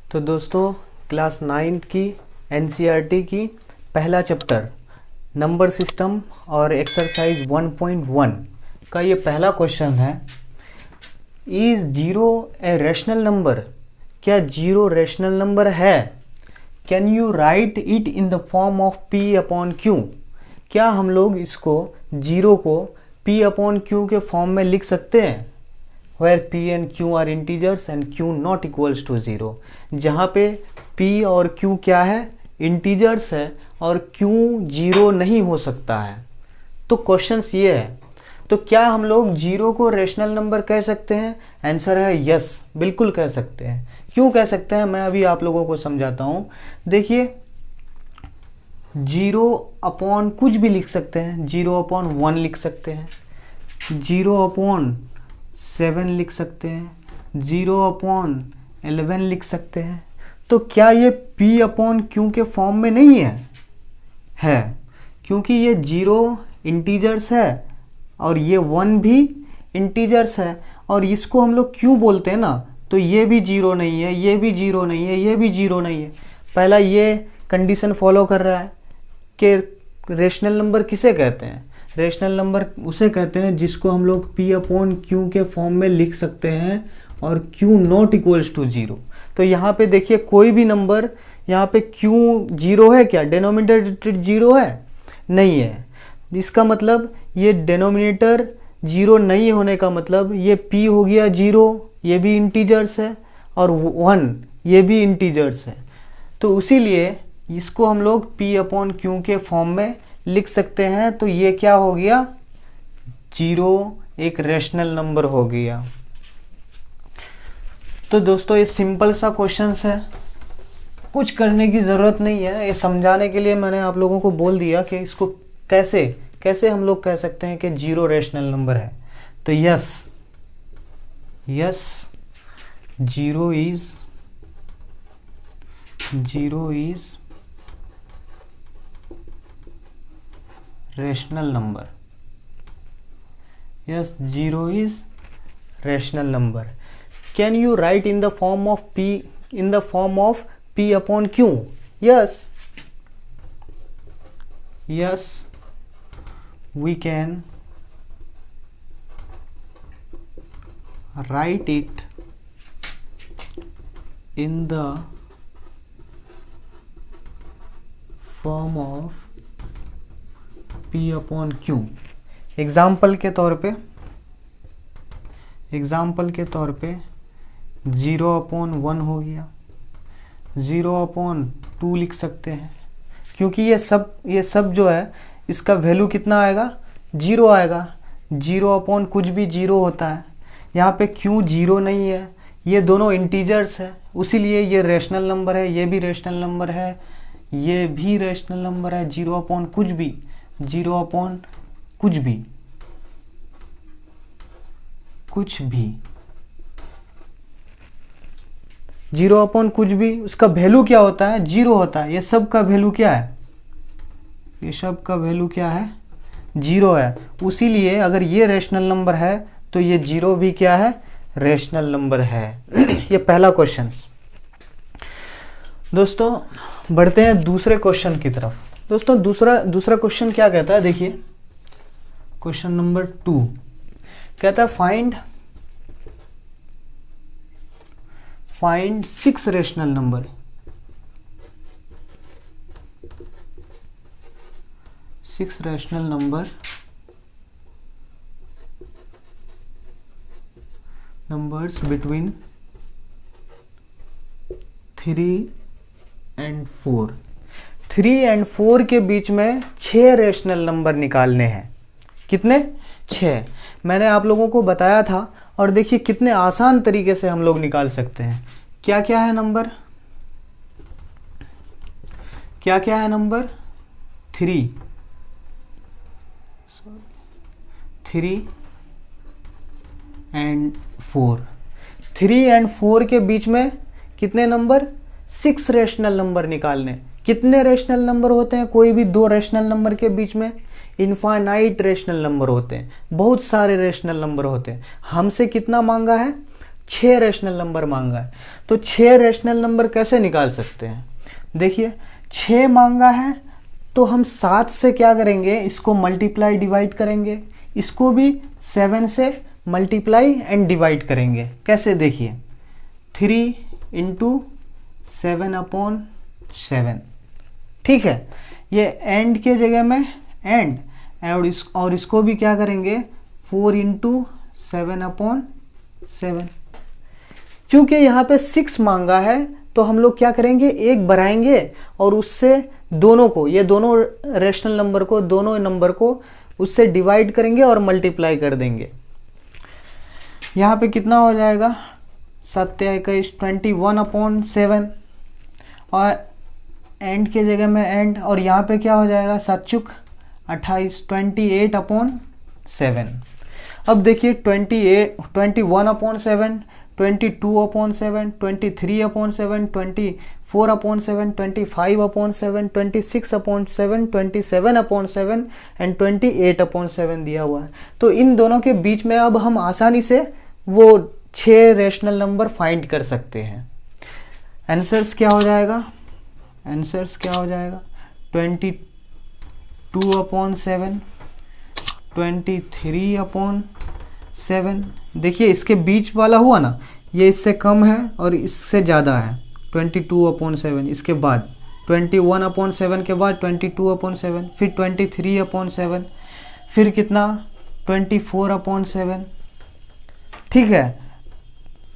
तो दोस्तों क्लास 9 की एनसीईआरटी की पहला चैप्टर नंबर सिस्टम और एक्सरसाइज 1.1 का ये पहला क्वेश्चन है। Is zero a rational number? क्या जीरो रैशनल नंबर है? Can you right it in the form of P upon Q? क्या हम लोग इसको जीरो को पी अपॉन क्यू के फॉर्म में लिख सकते हैं? where p and q are integers and q not equals to 0, जहाँ पे p और q क्या है? इंटीजर्स है और q 0 नहीं हो सकता है। तो क्वेश्चंस ये है, तो क्या हम लोग जीरो को रेशनल नंबर कह सकते हैं? आंसर है यस, बिल्कुल कह सकते हैं। क्यों कह सकते हैं मैं अभी आप लोगों को समझाता हूँ। देखिए, जीरो अपॉन कुछ भी लिख सकते हैं, जीरो अपॉन 1 लिख सकते हैं, जीरो अपॉन 7 लिख सकते हैं, 0/11 लिख सकते हैं। तो क्या ये p अपॉन क्यू के फॉर्म में नहीं है? क्योंकि ये जीरो इंटीजर्स है और ये 1 भी इंटीजर्स है और इसको हम लोग क्यों बोलते हैं ना, तो ये भी जीरो नहीं है, ये भी जीरो नहीं है, ये भी जीरो नहीं है। पहला ये कंडीशन फॉलो कर रहा है कि रेशनल नंबर किसे कहते हैं? रेशनल नंबर उसे कहते हैं जिसको हम लोग p अपॉन क्यू के फॉर्म में लिख सकते हैं और q नॉट इक्वल्स टू 0। तो यहाँ पे देखिए, कोई भी नंबर यहाँ पे q 0 है क्या? डिनोमिनेटर 0 है? नहीं है। इसका मतलब ये डिनोमिनेटर 0 नहीं होने का मतलब ये p हो गया 0, ये भी इंटीजर्स है, और 1 ये भी इंटीजर्स है। तो इसीलिए इसको हम लोग p अपॉन क्यू के फॉर्म में लिख सकते हैं। तो ये क्या हो गया? जीरो एक रेशनल नंबर हो गया। तो दोस्तों ये सिंपल सा क्वेश्चंस है, कुछ करने की ज़रूरत नहीं है। ये समझाने के लिए मैंने आप लोगों को बोल दिया कि इसको कैसे हम लोग कह सकते हैं कि जीरो रेशनल नंबर है। तो yes zero is rational number. Yes, 0 is rational number. Can you write in the form of p upon q? Yes, we can write it in the form of p upon Q. Example के तौर पे 0/1 हो गया, 0/2 लिख सकते हैं, क्योंकि ये सब जो है इसका वैल्यू कितना आएगा? 0 आएगा। 0/ कुछ भी 0 होता है। यहाँ पे क्यों 0 नहीं है? ये दोनों इंटीजर्स है, उसीलिए ये रेशनल नंबर है, ये भी रेशनल नंबर है, ये भी रेशनल नंबर है। 0/ कुछ भी, 0/ कुछ भी 0/ कुछ भी, उसका वैल्यू क्या होता है? 0 होता है। ये सब का वैल्यू क्या है? ये सब का वैल्यू क्या है? 0 है। उसीलिए अगर ये रेशनल नंबर है तो ये 0 भी क्या है? रेशनल नंबर है। ये पहला क्वेश्चन। दोस्तों बढ़ते हैं दूसरे क्वेश्चन की तरफ। दोस्तों दूसरा क्वेश्चन क्या कहता है? देखिए, क्वेश्चन नंबर 2 कहता है find 6 rational number. 6 rational numbers between 3 and 4। 3 and 4 के बीच में 6 रेशनल नंबर निकालने हैं। कितने? 6। मैंने आप लोगों को बताया था, और देखिए कितने आसान तरीके से हम लोग निकाल सकते हैं। क्या क्या है नंबर? 3 and 4। 3 and 4 के बीच में कितने नंबर? 6 रेशनल नंबर निकालने। कितने रेशनल नंबर होते हैं? कोई भी 2 रेशनल नंबर के बीच में इनफाइनाइट रेशनल नंबर होते हैं, बहुत सारे रेशनल नंबर होते हैं। हमसे कितना मांगा है? 6 रेशनल नंबर मांगा है। तो 6 रेशनल नंबर कैसे निकाल सकते हैं? देखिए 6 मांगा है तो हम 7 से क्या करेंगे, इसको मल्टीप्लाई डिवाइड करेंगे, इसको भी 7 से मल्टीप्लाई एंड डिवाइड करेंगे। कैसे? देखिए 3 इंटू 7/7, ठीक है। ये एंड के जगह में एंड, और इसको भी क्या करेंगे 4 इंटू 7/7। चूंकि यहाँ पे 6 मांगा है तो हम लोग क्या करेंगे, एक बढ़ाएंगे और उससे दोनों को, ये दोनों रेशनल नंबर को, दोनों नंबर को उससे डिवाइड करेंगे और मल्टीप्लाई कर देंगे। यहाँ पे कितना हो जाएगा, 7 21 21/7, और एंड के जगह में एंड, और यहाँ पे क्या हो जाएगा 7 चुक 28 28/7। अब देखिए 21/7, 22/7, 23/7, 24/7, 25/7, 26/7, 27/7 एंड 28/7 दिया हुआ है। तो इन दोनों के बीच में अब हम आसानी से वो 6 रेशनल नंबर फाइंड कर सकते हैं। आंसर्स क्या हो जाएगा, 22/7, 23/7। देखिए इसके बीच वाला हुआ ना, ये इससे कम है और इससे ज़्यादा है, 22/7। इसके बाद 21/7 के बाद 22/7, फिर 23/7, फिर कितना 24/7, ठीक है,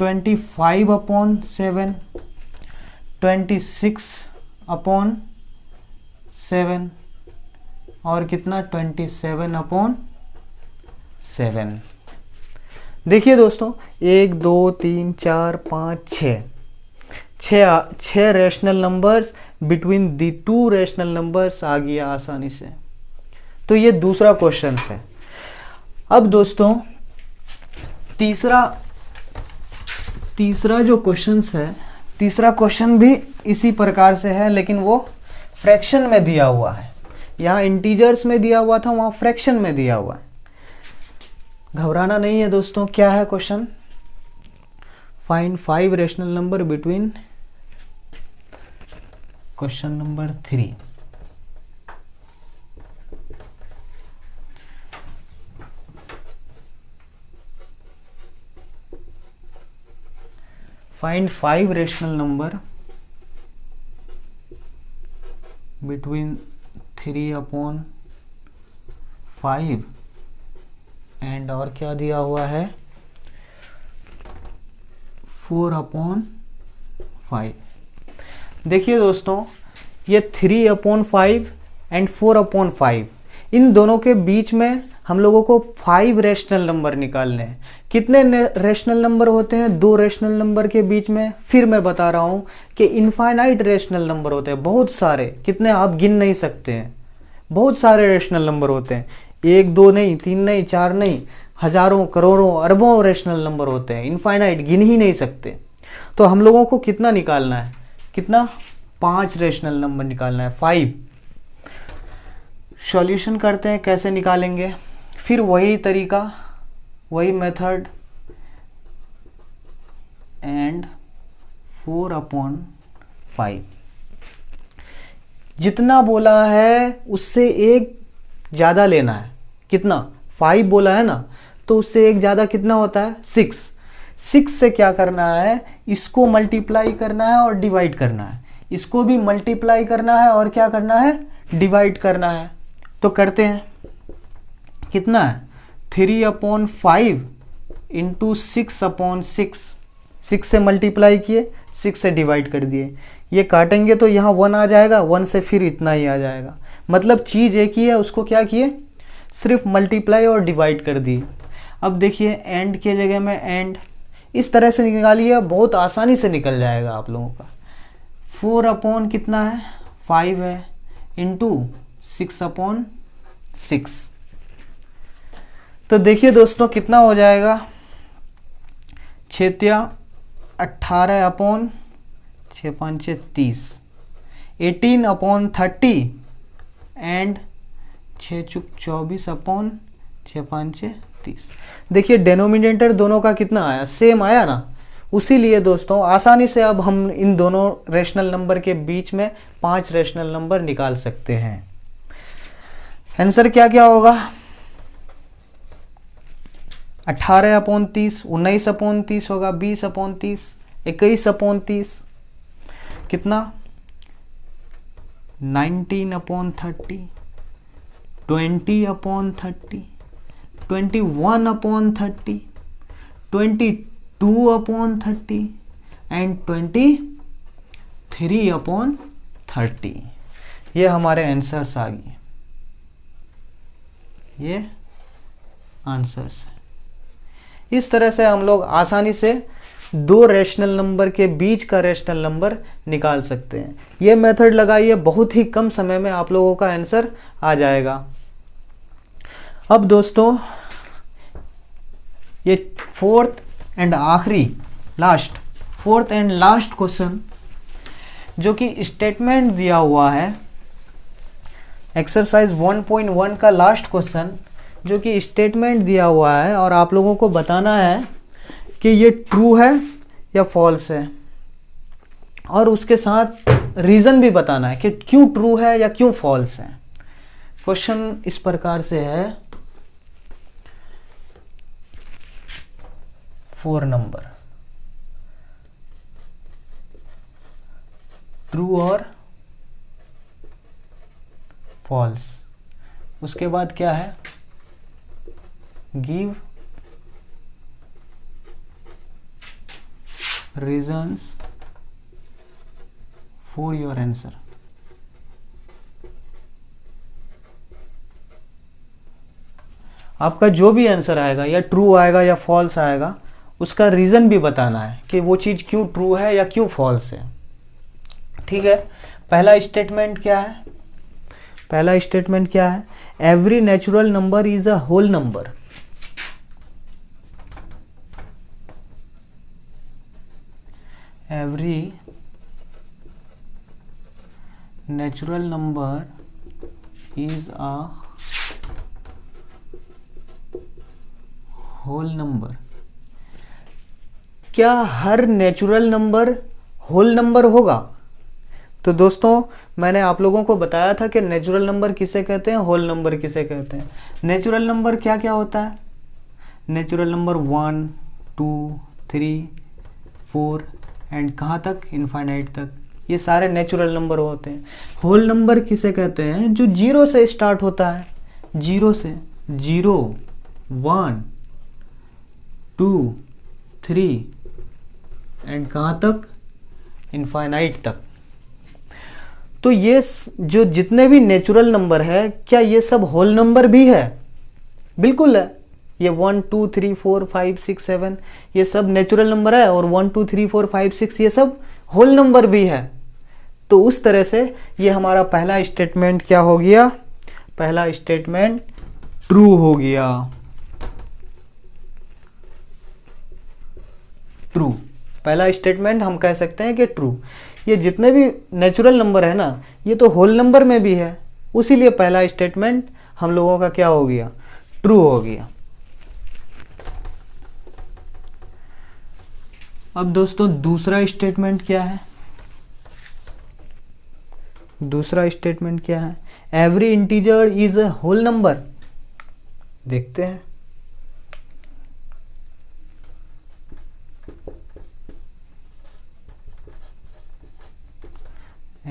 25/7, 26/7 और कितना 27/7। देखिए दोस्तों 1 2 3 4 5 6 rational numbers between the 2 rational numbers आ गया आसानी से। तो ये दूसरा क्वेश्चन है। अब दोस्तों तीसरा जो क्वेश्चन है, तीसरा क्वेश्चन भी इसी प्रकार से है, लेकिन वो फ्रैक्शन में दिया हुआ है। यहाँ इंटीजर्स में दिया हुआ था, वहाँ फ्रैक्शन में दिया हुआ है। घबराना नहीं है दोस्तों। क्या है question? Find 5 rational number between, question number 3। Find 5 rational number between 3/5 and और क्या दिया हुआ है 4/5। देखिए दोस्तों ये 3/5 एंड 4/5, इन दोनों के बीच में हम लोगों को 5 रेशनल नंबर निकालने हैं। कितने रेशनल नंबर होते हैं 2 रेशनल नंबर के बीच में? फिर मैं बता रहा हूँ कि इनफाइनाइट रेशनल नंबर होते हैं, बहुत सारे, कितने आप गिन नहीं सकते हैं। बहुत सारे रेशनल नंबर होते हैं, 1 2 नहीं, 3 नहीं, 4 नहीं, हजारों करोड़ों अरबों रेशनल नंबर होते हैं, इनफाइनाइट, गिन ही नहीं सकते। तो हम लोगों को कितना निकालना है, कितना 5 रेशनल नंबर निकालना है, 5। सॉल्यूशन करते हैं, कैसे निकालेंगे? फिर वही तरीका, वही मेथड, एंड 4/5। जितना बोला है उससे एक ज़्यादा लेना है। कितना? 5 बोला है ना, तो उससे एक ज़्यादा कितना होता है 6। 6 से क्या करना है, इसको मल्टीप्लाई करना है और डिवाइड करना है, इसको भी मल्टीप्लाई करना है और क्या करना है, डिवाइड करना है। तो करते हैं, कितना है 3/5 इंटू 6/6। 6 से मल्टीप्लाई किए, 6 से डिवाइड कर दिए, ये काटेंगे तो यहाँ 1 आ जाएगा, 1 से फिर इतना ही आ जाएगा। मतलब चीज़ एक ही है, उसको क्या किए, सिर्फ मल्टीप्लाई और डिवाइड कर दिए। अब देखिए एंड के जगह में एंड, इस तरह से निकालिए, बहुत आसानी से निकल जाएगा आप लोगों का। 4/ कितना है 5 है, इंटू 6/6। तो देखिए दोस्तों कितना हो जाएगा, 6 18/6 5 30, 18/30 एंड 6 चुक 24/6 5 30। देखिए डेनोमिनेटर दोनों का कितना आया, सेम आया ना, उसीलिए दोस्तों आसानी से अब हम इन दोनों रेशनल नंबर के बीच में 5 रेशनल नंबर निकाल सकते हैं। आंसर क्या क्या होगा? 18/30, 19/30 होगा, 20/30, 21/30, कितना? 19/30, 20/30, 21/30, 22/30 एंड 23/30। ये हमारे आंसर्स आ गए, ये आंसर्स। इस तरह से हम लोग आसानी से 2 रेशनल नंबर के बीच का रेशनल नंबर निकाल सकते हैं। ये मेथड लगाइए, बहुत ही कम समय में आप लोगों का आंसर आ जाएगा। अब दोस्तों ये फोर्थ एंड लास्ट क्वेश्चन जो कि स्टेटमेंट दिया हुआ है, एक्सरसाइज 1.1 का लास्ट क्वेश्चन जो कि स्टेटमेंट दिया हुआ है और आप लोगों को बताना है कि ये ट्रू है या फॉल्स है, और उसके साथ रीज़न भी बताना है कि क्यों ट्रू है या क्यों फॉल्स है। क्वेश्चन इस प्रकार से है, 4 नंबर, ट्रू और फॉल्स। उसके बाद क्या है? Give reasons for your answer. आपका जो भी आंसर आएगा, या ट्रू आएगा या फॉल्स आएगा, उसका रीज़न भी बताना है कि वो चीज़ क्यों ट्रू है या क्यों फॉल्स है। ठीक है, पहला स्टेटमेंट क्या है? पहला स्टेटमेंट क्या है? Every natural number is a whole number. Every natural number is a whole number. क्या हर नेचुरल नंबर होल नंबर होगा? तो दोस्तों मैंने आप लोगों को बताया था कि नेचुरल नंबर किसे कहते हैं, होल नंबर किसे कहते हैं। नेचुरल नंबर क्या क्या होता है? नेचुरल नंबर 1, 2, 3, 4 एंड कहाँ तक? इनफाइनाइट तक। ये सारे नेचुरल नंबर होते हैं। होल नंबर किसे कहते हैं? जो 0 से स्टार्ट होता है, 0 से, 0, 1, 2, 3 एंड कहाँ तक? इनफाइनाइट तक। तो ये जो जितने भी नेचुरल नंबर है, क्या ये सब होल नंबर भी है? बिल्कुल है। ये 1, 2, 3, 4, 5, 6, 7 ये सब नेचुरल नंबर है, और 1, 2, 3, 4, 5, 6 ये सब होल नंबर भी है। तो उस तरह से ये हमारा पहला स्टेटमेंट क्या हो गया? पहला स्टेटमेंट ट्रू हो गया। ट्रू, पहला स्टेटमेंट हम कह सकते हैं कि ट्रू। ये जितने भी नेचुरल नंबर है ना, ये तो होल नंबर में भी है, उसीलिए पहला स्टेटमेंट हम लोगों का क्या हो गया? ट्रू हो गया। अब दोस्तों दूसरा स्टेटमेंट क्या है? दूसरा स्टेटमेंट क्या है? Every integer is a whole number. देखते हैं।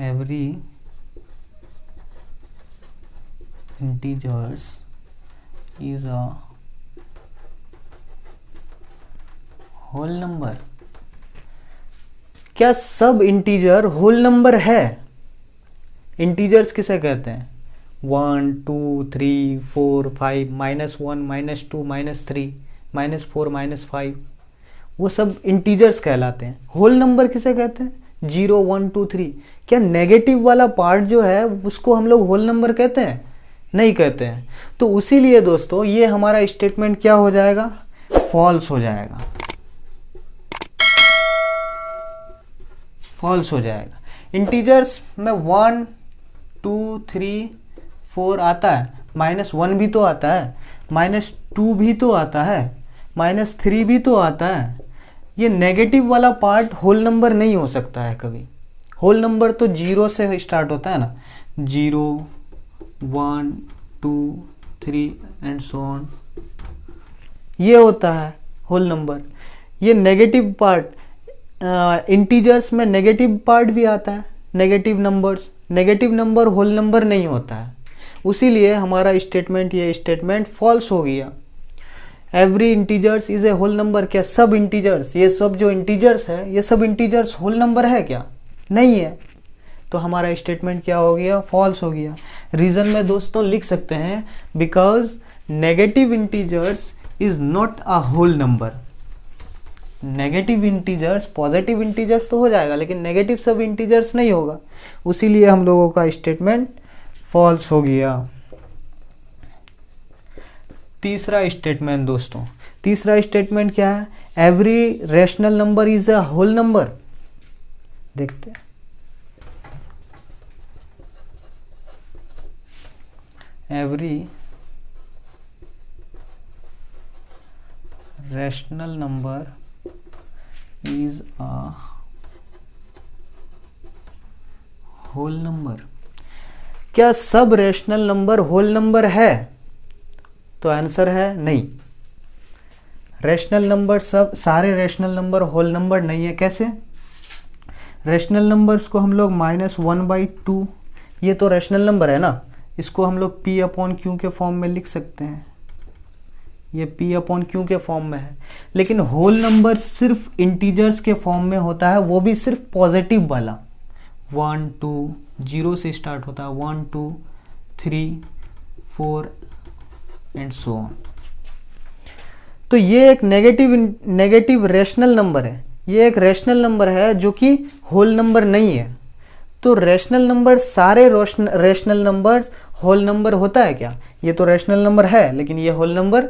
Every integers is a whole number. क्या सब इंटीजर होल नंबर है? इंटीजर्स किसे कहते हैं? 1, 2, 3, 4, 5, -1, -2, -3, -4, -5 वो सब इंटीजर्स कहलाते हैं। होल नंबर किसे कहते हैं? 0, 1, 2, 3। क्या नेगेटिव वाला पार्ट जो है उसको हम लोग होल नंबर कहते हैं? नहीं कहते हैं। तो उसीलिए दोस्तों ये हमारा स्टेटमेंट क्या हो जाएगा? फॉल्स हो जाएगा। फॉल्स हो जाएगा। इंटीजर्स में 1, 2, 3, 4 आता है, -1 भी तो आता है, -2 भी तो आता है, -3 भी तो आता है। ये नेगेटिव वाला पार्ट होल नंबर नहीं हो सकता है कभी। होल नंबर तो 0 से स्टार्ट होता है ना, 0 1 2 3 एंड सो ऑन, ये होता है होल नंबर। ये नेगेटिव पार्ट इंटीजर्स में नेगेटिव पार्ट भी आता है, नेगेटिव नंबर होल नंबर नहीं होता है। उसीलिए हमारा स्टेटमेंट, ये स्टेटमेंट फॉल्स हो गया। Every integers is a whole number, क्या सब इंटीजर्स, ये सब जो इंटीजर्स है ये सब इंटीजर्स होल नंबर है क्या? नहीं है। तो हमारा स्टेटमेंट क्या हो गया? फॉल्स हो गया। रीजन में दोस्तों लिख सकते हैं because negative integers is not a whole number. Negative integers, positive integers तो हो जाएगा लेकिन नेगेटिव सब इंटीजर्स नहीं होगा, उसीलिए हम लोगों का स्टेटमेंट फॉल्स हो गया। तीसरा स्टेटमेंट दोस्तों, तीसरा स्टेटमेंट क्या है? Every rational number is a whole number. देखते हैं, every rational number is a whole number. क्या सब रैशनल नंबर होल नंबर है? तो आंसर है नहीं। रैशनल नंबर, सब सारे रैशनल नंबर होल नंबर नहीं है। कैसे? रैशनल नंबर्स को हम लोग -1/2, ये तो रैशनल नंबर है ना, इसको हम लोग P/Q के फॉर्म में लिख सकते हैं, ये P/Q के फॉर्म में है। लेकिन होल नंबर सिर्फ इंटीजर्स के फॉर्म में होता है, वो भी सिर्फ पॉजिटिव वाला। 1 2 0 से स्टार्ट होता है, 1 2 3 4 एंड सो ऑन। तो ये एक नेगेटिव रैशनल नंबर है, ये एक रैशनल नंबर है जो कि होल नंबर नहीं है। तो रैशनल नंबर, सारे रैशनल नंबर्स होल नंबर होता है क्या? ये तो रैशनल नंबर है लेकिन ये होल नंबर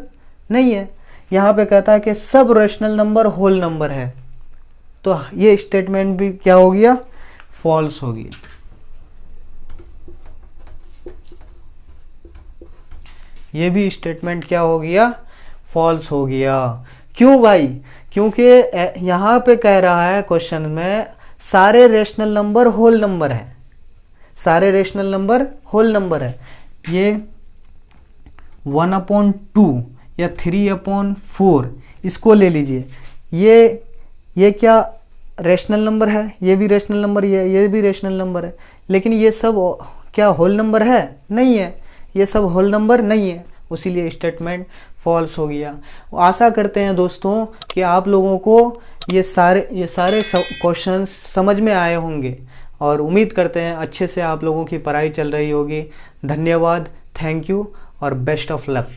नहीं है। यहाँ पे कहता है कि सब रैशनल नंबर होल नंबर है, तो ये स्टेटमेंट भी क्या हो गया? फॉल्स हो गया। ये भी स्टेटमेंट क्या हो गया? फॉल्स हो गया। क्यों भाई? क्योंकि यहाँ पे कह रहा है क्वेश्चन में सारे रैशनल नंबर होल नंबर है, सारे रैशनल नंबर होल नंबर है। ये 1/2 या 3/4 इसको ले लीजिए, ये क्या रैशनल नंबर है? ये भी रैशनल नंबर, ये भी रैशनल नंबर है, लेकिन ये सब क्या होल नंबर है? नहीं है, ये सब होल नंबर नहीं है, उसीलिए स्टेटमेंट फॉल्स हो गया। आशा करते हैं दोस्तों कि आप लोगों को ये सारे क्वेश्चंस समझ में आए होंगे और उम्मीद करते हैं अच्छे से आप लोगों की पढ़ाई चल रही होगी। धन्यवाद, थैंक यू और बेस्ट ऑफ लक।